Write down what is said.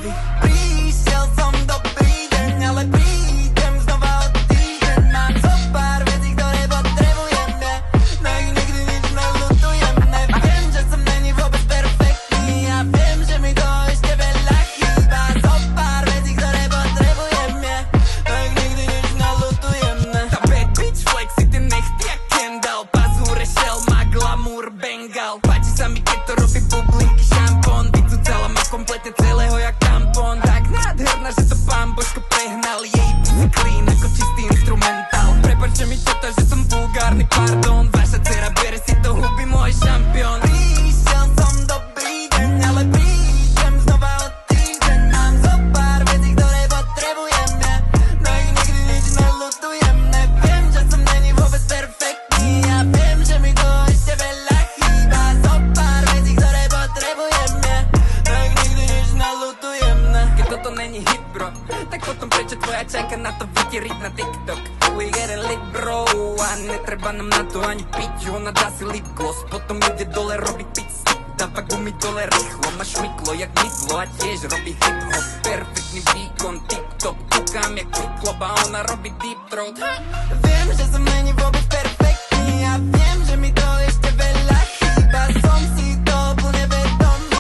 Jovi. Prišiel som dobrý deň, ale prídem znova o týždeň. Mám zo pár vecí, ktoré potrebujem, no ich nikdy nič neľutujem. Viem, že som není vôbec perfektný a viem, že mi to ešte veľa chýba. Zo pár vecí, ktoré potrebujem, no ich nikdy nič neľutujem. Tá bad bitch flexi, ten nechty jak Kendall, pazúre shell, má glamour Bengal. Páči sa mi, keď to robí bublinky, šampón, vycúcala ma kompletne celého jak tampón. Tak nádherná, že to pán Božko prehnal, jej pussy clean ako čistý instrumentál. Prepáčte mi toto, že som vulgárny, pardon, vaša dcera bere si to huby, môj šampión. Prišiel som dobrý deň, ale prídem znova o týždeň. Mám zo pár vecí, ktoré potrebujem, no ich nikdy nič neľutujem. Viem, že som není vôbec perfektný a viem, že mi to ešte veľa chýba. Zo pár vecí, ktoré potrebujem, no ich nikdy nič neľutujem. Keď toto není hit, bro, tak potom prečo tvoja čajka na to vytieriť na TikTok? We get it lit, bro, a netreba nám na to ani piť. Ona dá si lip gloss, potom ide dole robiť pit stop. Dáva gumy dole rýchlo, má šmyklo jak mydlo a tiež robí hip hop. Perfektný výkon, TikTok, kúkam jak flip-flop a ona robí deep throat. Viem, že som není vôbec